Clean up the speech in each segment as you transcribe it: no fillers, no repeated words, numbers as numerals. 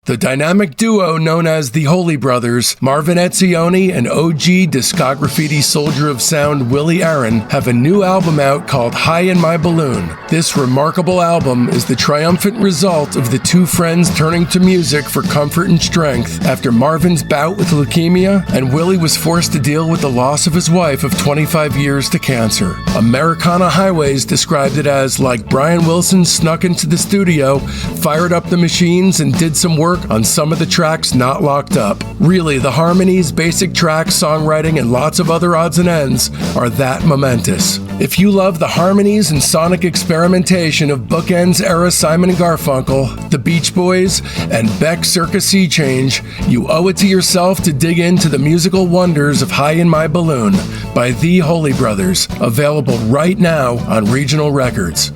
The dynamic duo known as the Holy Brothers, Marvin Etzioni and OG Discograffiti Soldier of Sound Willie Aaron, have a new album out called High in My Balloon. This remarkable album is the triumphant result of the two friends turning to music for comfort and strength after Marvin's bout with leukemia and Willie was forced to deal with the loss of his wife of 25 years to cancer. Americana Highways described it as like Brian Wilson snuck into the studio, fired up the machines, and did some work on some of the tracks not locked up. Really, the harmonies, basic tracks, songwriting, and lots of other odds and ends are that momentous. If you love the harmonies and sonic experimentation of Bookends era Simon and Garfunkel, the Beach Boys, and Beck's Circa Sea Change, you owe it to yourself to dig into the musical wonders of High in My Balloon by the Holy Brothers, available right now on Regional Records.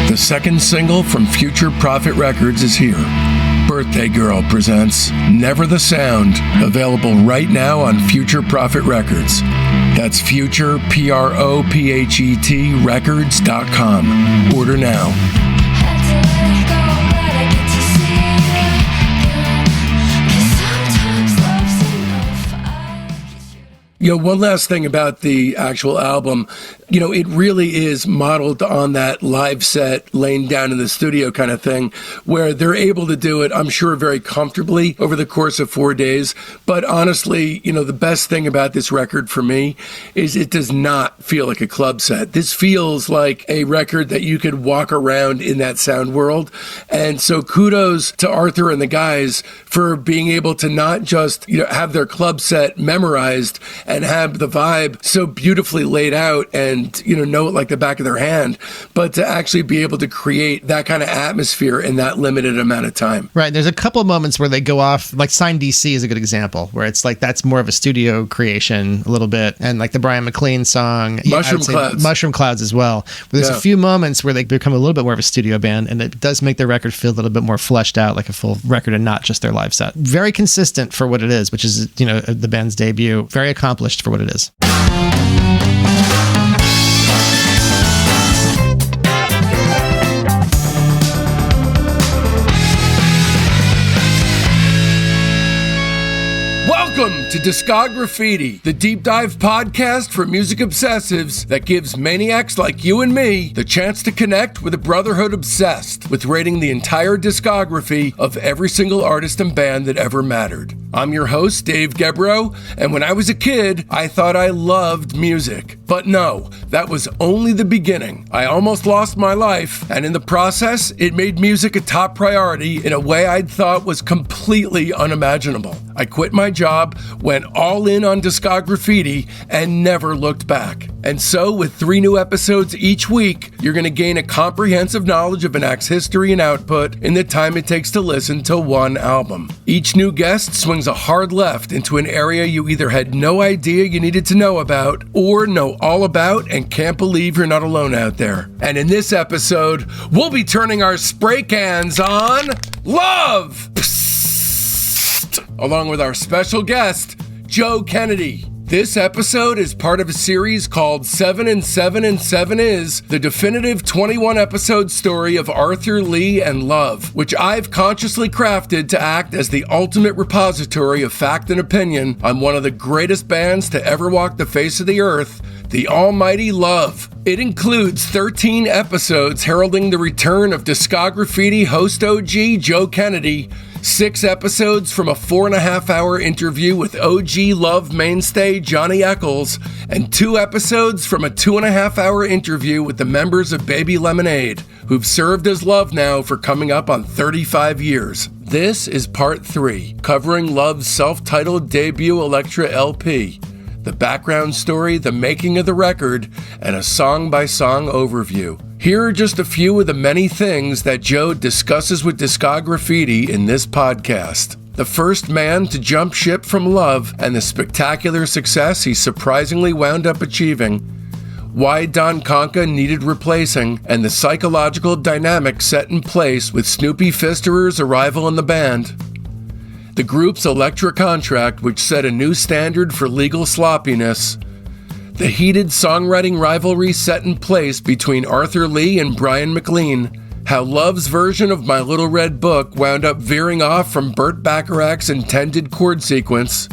The second single from Future Prophet Records is here. Birthday Girl presents Never the Sound, available right now on Future Prophet Records. That's Future, PROPHET, records.com. Order now. One last thing about the actual album. It really is modeled on that live set, laying down in the studio kind of thing, where they're able to do it, I'm sure, very comfortably over the course of 4 days. But honestly, the best thing about this record for me is it does not feel like a club set. This feels like a record that you could walk around in that sound world. And so kudos to Arthur and the guys for being able to not just, have their club set memorized and have the vibe so beautifully laid out and, know it like the back of their hand, but to actually be able to create that kind of atmosphere in that limited amount of time. Right. There's a couple of moments where they go off, like Sign DC is a good example, where it's like that's more of a studio creation a little bit. And like the Brian McLean song, Mushroom Clouds as well. But there's a few moments where they become a little bit more of a studio band, and it does make their record feel a little bit more fleshed out, like a full record and not just their live set. Very consistent for what it is, which is, the band's debut. Very accomplished for what it is. Welcome to Discograffiti, the deep dive podcast for music obsessives that gives maniacs like you and me the chance to connect with a brotherhood obsessed with rating the entire discography of every single artist and band that ever mattered. I'm your host, Dave Gebroe, and when I was a kid, I thought I loved music. But no, that was only the beginning. I almost lost my life, and in the process, it made music a top priority in a way I'd thought was completely unimaginable. I quit my job, went all in on Discograffiti, and never looked back. And so, with 3 new episodes each week, you're going to gain a comprehensive knowledge of an act's history and output in the time it takes to listen to one album. Each new guest swings a hard left into an area you either had no idea you needed to know about, or know all about and can't believe you're not alone out there. And in this episode, we'll be turning our spray cans on Love! Psst, along with our special guest, Joe Kennedy. This episode is part of a series called 7 and 7 and 7 is, the definitive 21-episode story of Arthur Lee and Love, which I've consciously crafted to act as the ultimate repository of fact and opinion on one of the greatest bands to ever walk the face of the earth, the almighty Love. It includes 13 episodes heralding the return of Discograffiti host OG Joe Kennedy, 6 episodes from a 4.5-hour interview with OG Love mainstay Johnny Echols, and 2 episodes from a 2.5-hour interview with the members of Baby Lemonade, who've served as Love now for coming up on 35 years. This is part 3, covering Love's self-titled debut Elektra LP, the background story, the making of the record, and a song-by-song overview. Here are just a few of the many things that Joe discusses with Discograffiti in this podcast. The first man to jump ship from Love and the spectacular success he surprisingly wound up achieving. Why Don Conca needed replacing, and the psychological dynamic set in place with Snoopy Fisterer's arrival in the band. The group's Elektra contract, which set a new standard for legal sloppiness. The heated songwriting rivalry set in place between Arthur Lee and Brian McLean. how Love's version of My Little Red Book wound up veering off from Burt Bacharach's intended chord sequence,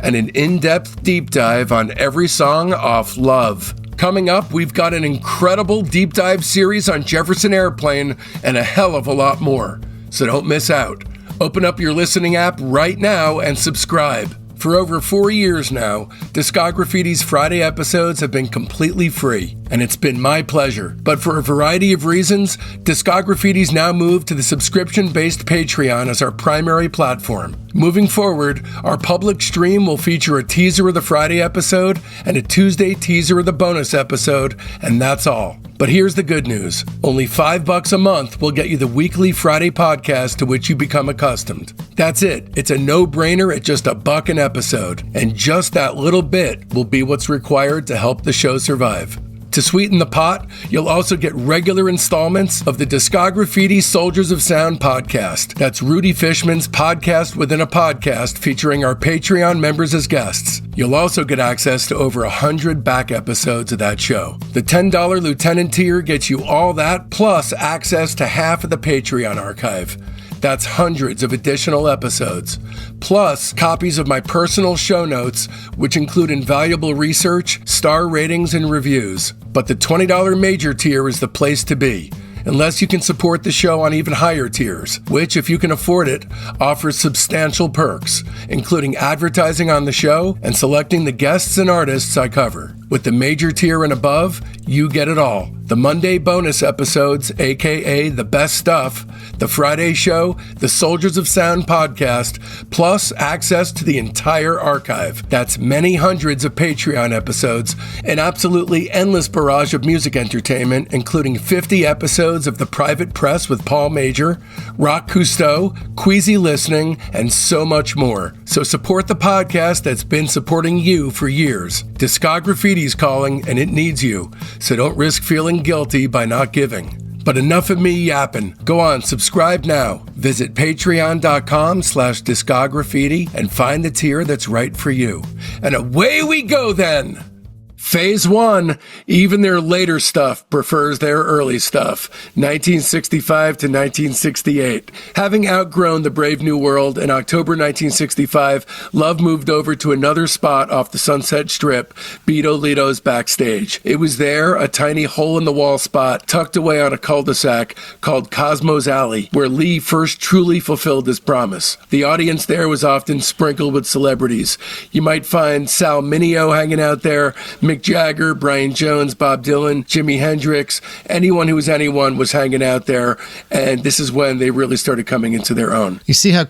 and an in-depth deep dive on every song off Love. Coming up, we've got an incredible deep dive series on Jefferson Airplane and a hell of a lot more, so don't miss out. Open up your listening app right now and subscribe. For over 4 years now, Discograffiti's Friday episodes have been completely free, and it's been my pleasure. But for a variety of reasons, Discograffiti's now moved to the subscription-based Patreon as our primary platform. Moving forward, our public stream will feature a teaser of the Friday episode and a Tuesday teaser of the bonus episode, and that's all. But here's the good news. Only $5 a month will get you the weekly Friday podcast to which you become accustomed. That's it. It's a no-brainer at just $1 an episode. And just that little bit will be what's required to help the show survive. To sweeten the pot, you'll also get regular installments of the Discograffiti Soldiers of Sound podcast. That's Rudy Fishman's podcast within a podcast featuring our Patreon members as guests. You'll also get access to over 100 back episodes of that show. The $10 Lieutenant tier gets you all that, plus access to half of the Patreon archive. That's hundreds of additional episodes, plus copies of my personal show notes, which include invaluable research, star ratings, and reviews. But the $20 major tier is the place to be, unless you can support the show on even higher tiers, which, if you can afford it, offers substantial perks, including advertising on the show and selecting the guests and artists I cover. With the major tier and above, you get it all. The Monday bonus episodes, aka the best stuff, the Friday show, the Soldiers of Sound podcast, plus access to the entire archive. That's many hundreds of Patreon episodes, an absolutely endless barrage of music entertainment, including 50 episodes of The Private Press with Paul Major, Rock Cousteau, Queasy Listening, and so much more. So support the podcast that's been supporting you for years. Discograffiti's calling, and it needs you, so don't risk feeling guilty by not giving. But enough of me yapping. Go on, subscribe now. Visit patreon.com/discograffiti and find the tier that's right for you. And away we go then! Phase 1, even their later stuff prefers their early stuff, 1965 to 1968. Having outgrown the Brave New World in October 1965, Love moved over to another spot off the Sunset Strip, Beto Lito's backstage. It was there, a tiny hole-in-the-wall spot tucked away on a cul-de-sac called Cosmo's Alley, where Lee first truly fulfilled his promise. The audience there was often sprinkled with celebrities. You might find Sal Mineo hanging out there, Mick Jagger, Brian Jones, Bob Dylan, Jimi Hendrix, anyone who was anyone was hanging out there, and this is when they really started coming into their own. You see how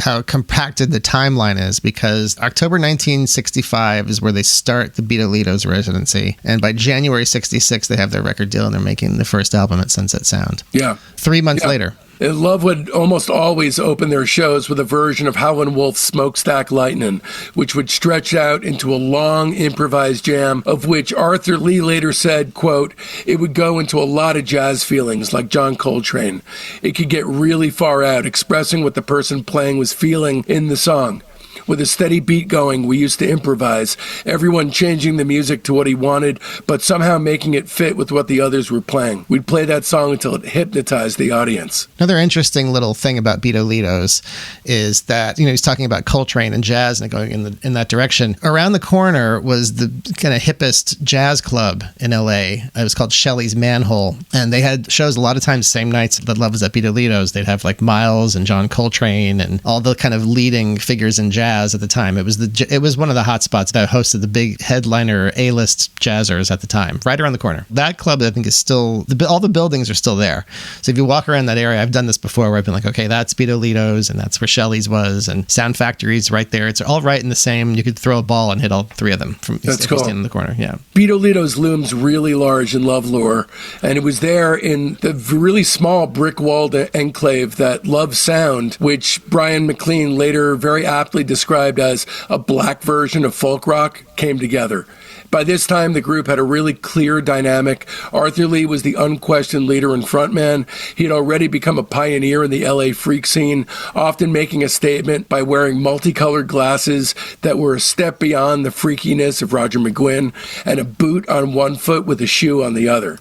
how compacted the timeline is, because October 1965 is where they start the Beto Lito's residency, and by January 66 they have their record deal and they're making the first album at Sunset Sound. Yeah. 3 months later. Love would almost always open their shows with a version of Howlin' Wolf's Smokestack Lightnin', which would stretch out into a long improvised jam, of which Arthur Lee later said, quote, "It would go into a lot of jazz feelings like John Coltrane. It could get really far out, expressing what the person playing was feeling in the song. With a steady beat going, we used to improvise, everyone changing the music to what he wanted, but somehow making it fit with what the others were playing. We'd play that song until it hypnotized the audience." Another interesting little thing about Beto Lito's is that, he's talking about Coltrane and jazz and going in that direction. Around the corner was the kind of hippest jazz club in LA. It was called Shelley's Manhole, and they had shows a lot of times same nights that Love was at Beto Lito's. They'd have like Miles and John Coltrane and all the kind of leading figures in jazz at the time. It was one of the hot spots that hosted the big headliner A-list jazzers at the time, right around the corner. That club, I think, is still, all the buildings are still there. So if you walk around that area, I've done this before where I've been like, okay, that's Beto Lito's and that's where Shelley's was, and Sound Factory's right there. It's all right in the same, you could throw a ball and hit all three of them from that's cool. Stand in the corner. Yeah. Beto Lito's looms really large in Love lore, and it was there in the really small brick-walled enclave that Love Sound, which Brian McLean later very aptly described as a black version of folk rock, came together. By this time, the group had a really clear dynamic. Arthur Lee was the unquestioned leader and frontman. He had already become a pioneer in the LA freak scene, often making a statement by wearing multicolored glasses that were a step beyond the freakiness of Roger McGuinn, and a boot on one foot with a shoe on the other.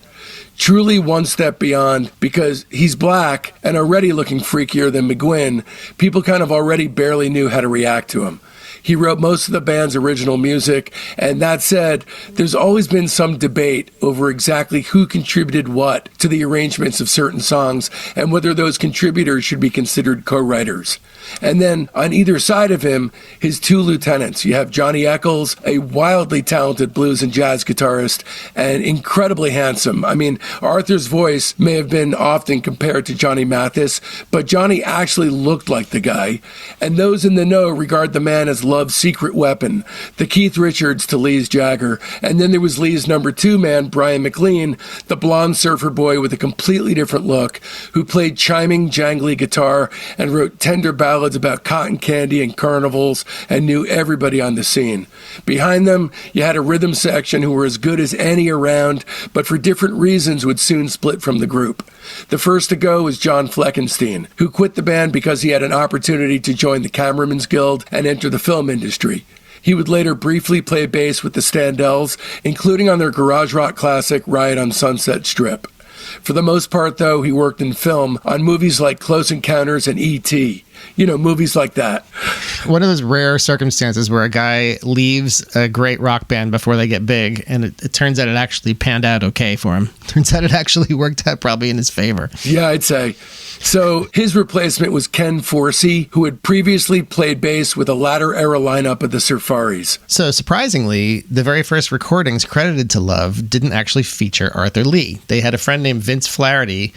truly one step beyond, because he's black and already looking freakier than McGuinn. People kind of already barely knew how to react to him. He wrote most of the band's original music, and that said, there's always been some debate over exactly who contributed what to the arrangements of certain songs and whether those contributors should be considered co-writers. And then on either side of him, his two lieutenants. You have Johnny Echols, a wildly talented blues and jazz guitarist, and incredibly handsome. I mean, Arthur's voice may have been often compared to Johnny Mathis, but Johnny actually looked like the guy. And those in the know regard the man as Love's secret weapon, the Keith Richards to Lee's Jagger. And then there was Lee's number two man, Brian McLean, the blonde surfer boy with a completely different look, who played chiming, jangly guitar and wrote tender ballads about cotton candy and carnivals and knew everybody on the scene. Behind them, you had a rhythm section who were as good as any around, but for different reasons would soon split from the group. The first to go was John Fleckenstein, who quit the band because he had an opportunity to join the Cameraman's Guild and enter the film industry. He would later briefly play bass with the Standells, including on their garage rock classic Riot on Sunset Strip. For the most part, though, he worked in film on movies like Close Encounters and E.T., movies like that. One of those rare circumstances where a guy leaves a great rock band before they get big, and it turns out it actually panned out okay for him. Turns out it actually worked out probably in his favor. Yeah, I'd say. So his replacement was Ken Forsey, who had previously played bass with a latter-era lineup of the Surfaris. So surprisingly, the very first recordings credited to Love didn't actually feature Arthur Lee. They had a friend named Vince Flaherty,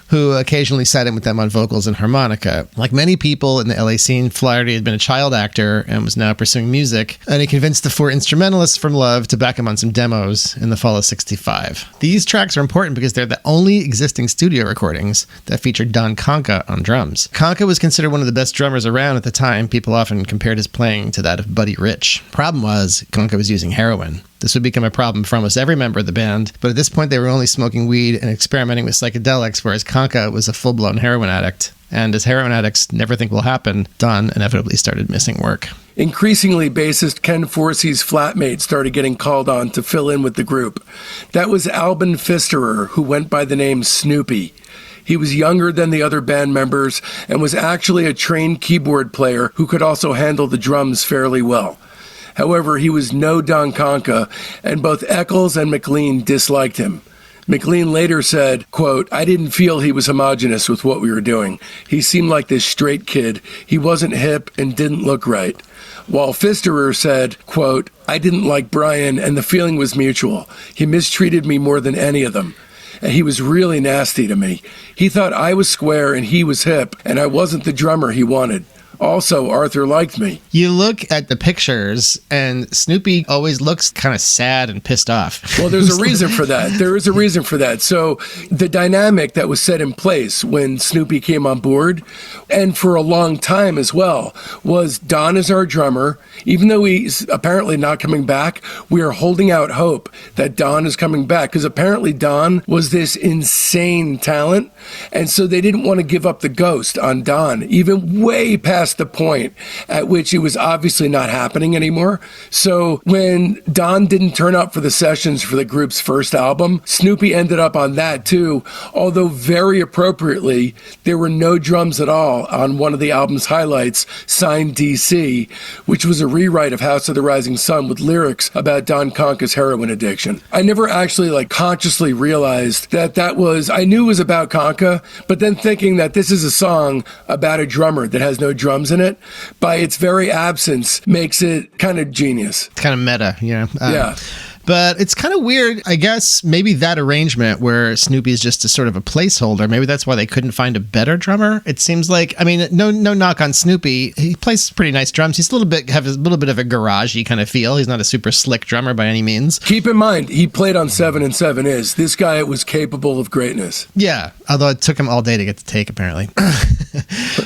who occasionally sat in with them on vocals and harmonica. Like many people in the LA scene, Flaherty had been a child actor and was now pursuing music, and he convinced the four instrumentalists from Love to back him on some demos in the fall of '65. These tracks are important because they're the only existing studio recordings that featured Don Conca on drums. Conca was considered one of the best drummers around at the time. People often compared his playing to that of Buddy Rich. Problem was, Conca was using heroin. This would become a problem for almost every member of the band, but at this point they were only smoking weed and experimenting with psychedelics, whereas Conca was a full-blown heroin addict. And as heroin addicts never think will happen, Don inevitably started missing work. Increasingly, bassist Ken Forsey's flatmate started getting called on to fill in with the group. That was Albin Pfisterer, who went by the name Snoopy. He was younger than the other band members and was actually a trained keyboard player who could also handle the drums fairly well. However, he was no Don Conca, and both Echols and McLean disliked him. McLean later said, quote, "I didn't feel he was homogenous with what we were doing. He seemed like this straight kid. He wasn't hip and didn't look right." While Pfisterer said, quote, "I didn't like Brian and the feeling was mutual. He mistreated me more than any of them. And he was really nasty to me. He thought I was square and he was hip, and I wasn't the drummer he wanted. Also, Arthur liked me." You look at the pictures, and Snoopy always looks kind of sad and pissed off. Well, there's a reason for that. There is a reason for that. So the dynamic that was set in place when Snoopy came on board, and for a long time as well, was Don is our drummer. Even though he's apparently not coming back, we are holding out hope that Don is coming back, because apparently Don was this insane talent, and so they didn't want to give up the ghost on Don, even way past the point at which it was obviously not happening anymore. So when Don didn't turn up for the sessions for the group's first album, Snoopy ended up on that too, although very appropriately, there were no drums at all on one of the album's highlights, Signed DC, which was a rewrite of House of the Rising Sun with lyrics about Don Conca's heroin addiction. I never actually consciously realized that was, I knew it was about Conca, but then thinking that this is a song about a drummer that has no drums in it, by its very absence, makes it kind of genius. It's kind of meta, yeah. But it's kind of weird, I guess, maybe that arrangement where Snoopy is just a sort of a placeholder. Maybe that's why they couldn't find a better drummer. It seems like, I mean, no knock on Snoopy. He plays pretty nice drums. He's have a little bit of a garagey kind of feel. He's not a super slick drummer by any means. Keep in mind, he played on 7 and 7 Is. This guy was capable of greatness. Yeah, although it took him all day to get the take, apparently.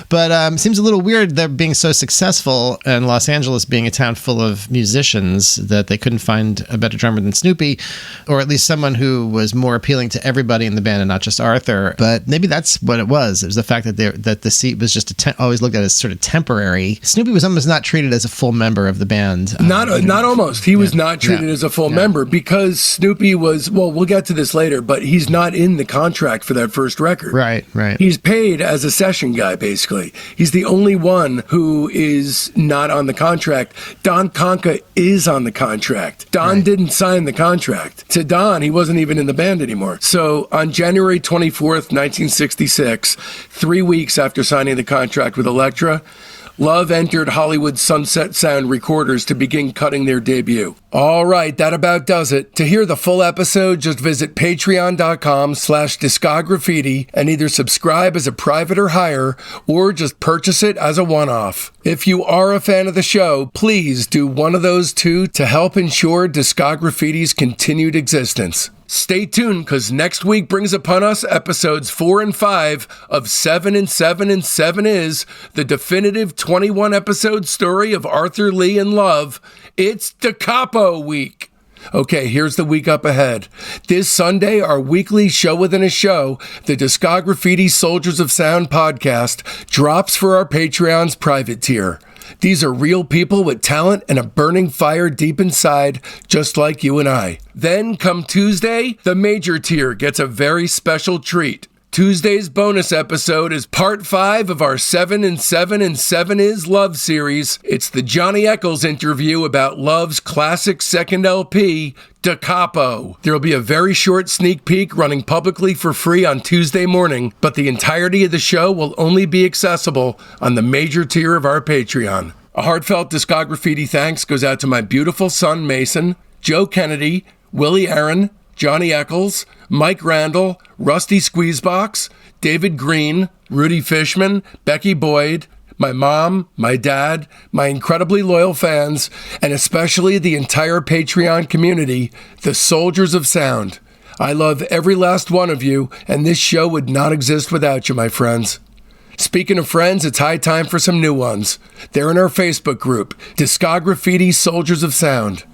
But seems a little weird they're being so successful and Los Angeles being a town full of musicians that they couldn't find a better drummer drummer than Snoopy, or at least someone who was more appealing to everybody in the band and not just Arthur. But maybe that's what it was. It was the fact that the seat was just always looked at as sort of temporary. Snoopy was almost not treated as a full member of the band. Not almost. He was not treated as a full member because Snoopy was, well, we'll get to this later, but he's not in the contract for that first record. Right. He's paid as a session guy, basically. He's the only one who is not on the contract. Don Conca is on the contract. Don didn't sign the contract. To Don, he wasn't even in the band anymore. So on January 24th, 1966, 3 weeks after signing the contract with Elektra, Love entered Hollywood's Sunset Sound Recorders to begin cutting their debut. All right, that about does it. To hear the full episode, just visit patreon.com/discograffiti and either subscribe as a private or higher, or just purchase it as a one-off. If you are a fan of the show, please do one of those two to help ensure Discograffiti's continued existence. Stay tuned, because next week brings upon us episodes 4 and 5 of 7 and 7 and 7 is the definitive 21-episode story of Arthur Lee and Love. It's Da Capo week. Okay, here's the week up ahead. This Sunday, our weekly show within a show, the Discograffiti Soldiers of Sound podcast, drops for our Patreon's private tier. These are real people with talent and a burning fire deep inside, just like you and I. Then, come Tuesday, the major tier gets a very special treat. Tuesday's bonus episode is part 5 of our 7 and 7 and 7 is Love series. It's the Johnny Echols interview about Love's classic second LP, Da Capo. There'll be a very short sneak peek running publicly for free on Tuesday morning, but the entirety of the show will only be accessible on the major tier of our Patreon. A heartfelt Discograffiti thanks goes out to my beautiful son Mason, Joe Kennedy, Willie Aaron, Johnny Echols, Mike Randall, Rusty Squeezebox, David Green, Rudy Fishman, Becky Boyd, my mom, my dad, my incredibly loyal fans, and especially the entire Patreon community, the Soldiers of Sound. I love every last one of you, and this show would not exist without you, my friends. Speaking of friends, it's high time for some new ones. They're in our Facebook group, Discograffiti Soldiers of Sound.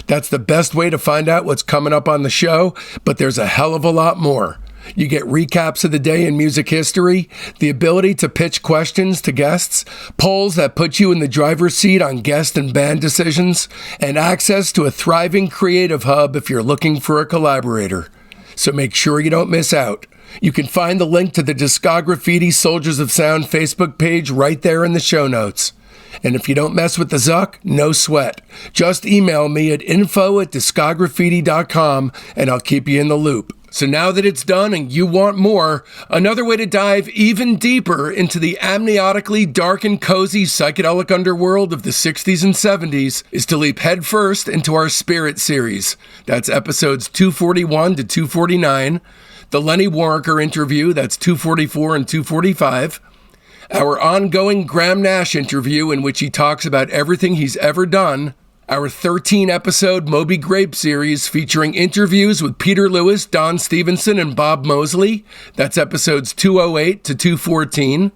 That's the best way to find out what's coming up on the show, but there's a hell of a lot more. You get recaps of the day in music history, the ability to pitch questions to guests, polls that put you in the driver's seat on guest and band decisions, and access to a thriving creative hub if you're looking for a collaborator. So make sure you don't miss out. You can find the link to the Discograffiti Soldiers of Sound Facebook page right there in the show notes. And if you don't mess with the Zuck, no sweat. Just email me at info@discograffiti.com and I'll keep you in the loop. So now that it's done and you want more, another way to dive even deeper into the amniotically dark and cozy psychedelic underworld of the 60s and 70s is to leap headfirst into our Spirit series. That's episodes 241 to 249, the Lenny Waronker interview, that's 244 and 245, our ongoing Graham Nash interview in which he talks about everything he's ever done, our 13-episode Moby Grape series featuring interviews with Peter Lewis, Don Stevenson, and Bob Mosley, that's episodes 208 to 214,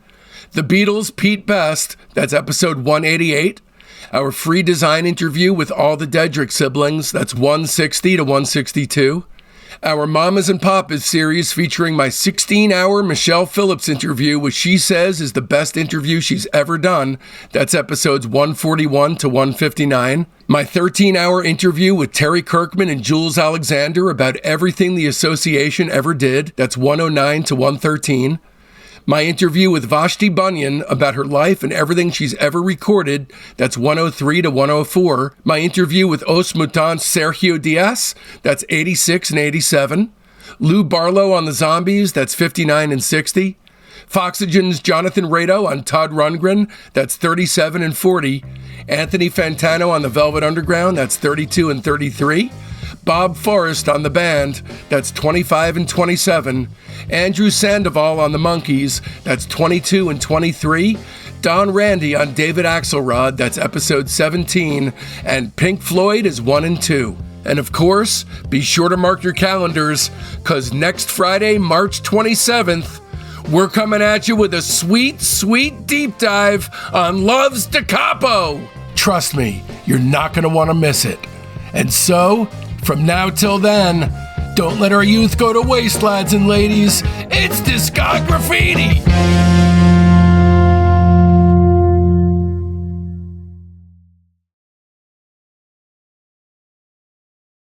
The Beatles' Pete Best, that's episode 188, our free design interview with all the Dedrick siblings, that's 160 to 162, our Mamas and Papas series featuring my 16-hour Michelle Phillips interview, which she says is the best interview she's ever done. That's episodes 141 to 159. My 13-hour interview with Terry Kirkman and Jules Alexander about everything the association ever did. That's 109 to 113. My interview with Vashti Bunyan about her life and everything she's ever recorded, that's 103 to 104. My interview with Os Mutants Sergio Diaz, that's 86 and 87. Lou Barlow on the Zombies, that's 59 and 60. Foxygen's Jonathan Rado on Todd Rundgren, that's 37 and 40. Anthony Fantano on the Velvet Underground, that's 32 and 33. Bob Forrest on the band, that's 25 and 27. Andrew Sandoval on the Monkees, that's 22 and 23. Don Randy on David Axelrod, that's episode 17. And Pink Floyd is 1 and 2. And of course, be sure to mark your calendars, because next Friday, March 27th, we're coming at you with a sweet, sweet deep dive on Love's Da Capo. Trust me, you're not going to want to miss it. And so, From now till then, don't let our youth go to waste, lads and ladies. It's Discograffiti!